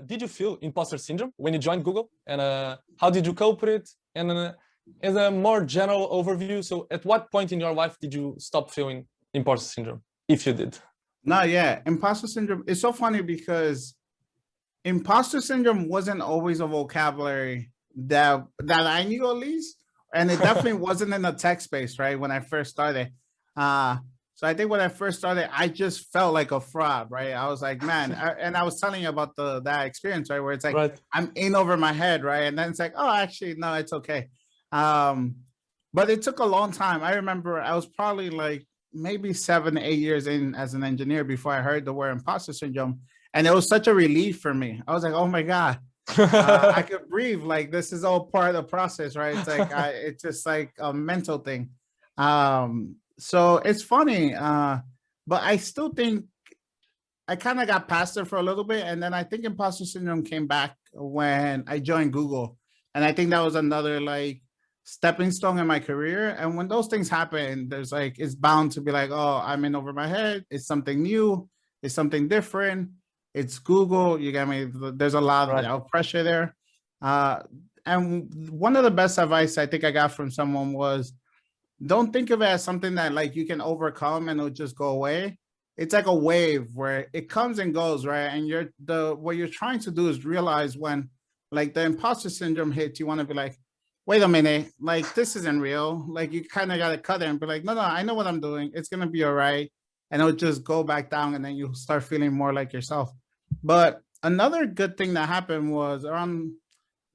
Did you feel imposter syndrome when you joined Google? And how did you cope with it? And as a more general overview, so at what point in your life did you stop feeling imposter syndrome, if you did? No, yeah, imposter syndrome. It's so funny because imposter syndrome wasn't always a vocabulary that I knew, at least, and it definitely wasn't in the tech space, right? When I first started. So I think when I first started, I just felt like a fraud, right? I was like, man, and I was telling you about that experience, right? Where it's like, right, I'm in over my head, right? And then it's like, oh, actually, no, it's okay. But it took a long time. I remember I was probably like maybe 7, 8 years in as an engineer before I heard the word imposter syndrome. And it was such a relief for me. I was like, oh my God, I could breathe. Like, this is all part of the process, right? It's like, it's just like a mental thing. So it's funny, but I still think I kind of got past it for a little bit. And then I think imposter syndrome came back when I joined Google. And I think that was another like stepping stone in my career. And when those things happen, there's like, it's bound to be like, oh, I'm in over my head. It's something new. It's something different. It's Google. You get me? There's a lot of pressure there. And one of the best advice I think I got from someone was, don't think of it as something that like you can overcome and it'll just go away. It's like a wave where it comes and goes, right? And what you're trying to do is realize when like the imposter syndrome hits, you want to be like, wait a minute, like this isn't real. Like you kind of got to cut it and be like, no, I know what I'm doing. It's going to be all right. And it'll just go back down and then you'll start feeling more like yourself. But another good thing that happened was around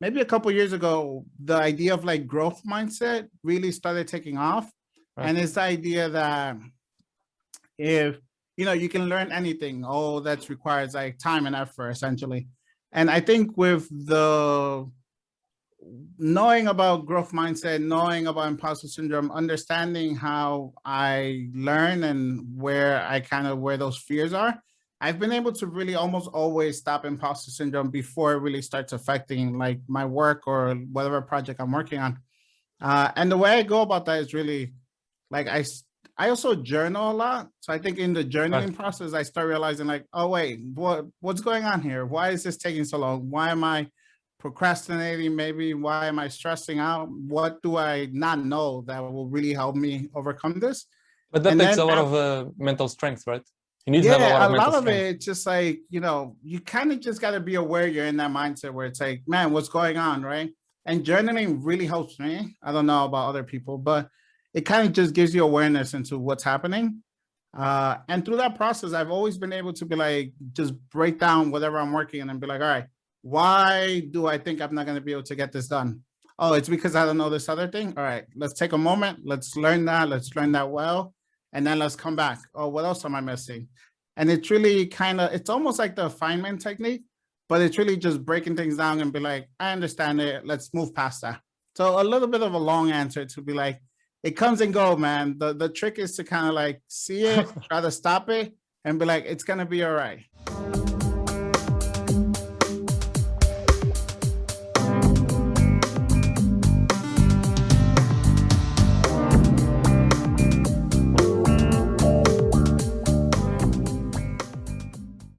maybe a couple of years ago, the idea of like growth mindset really started taking off. Right. And it's the idea that if, you can learn anything, all that's requires like time and effort, essentially. And I think with the knowing about growth mindset, knowing about imposter syndrome, understanding how I learn and where those fears are, I've been able to really almost always stop imposter syndrome before it really starts affecting like my work or whatever project I'm working on. And the way I go about that is really like, I also journal a lot. So I think in the journaling process, I start realizing like, oh, wait, what's going on here? Why is this taking so long? Why am I procrastinating? Maybe why am I stressing out? What do I not know that will really help me overcome this? But that takes a lot of mental strength, right? You need to have a lot of it. It's just like, you kind of just got to be aware you're in that mindset where it's like, man, what's going on, right? And journaling really helps me. I don't know about other people, but it kind of just gives you awareness into what's happening. And through that process, I've always been able to be like, just break down whatever I'm working on and be like, all right, why do I think I'm not going to be able to get this done? Oh, it's because I don't know this other thing. All right, let's take a moment. Let's learn that. Let's learn that well. And then let's come back. Oh, what else am I missing? And it's really it's almost like the Feynman technique, but it's really just breaking things down and be like, I understand it. Let's move past that. So a little bit of a long answer to be like, it comes and go, man. The trick is to kind of like see it, try to stop it and be like, it's going to be all right.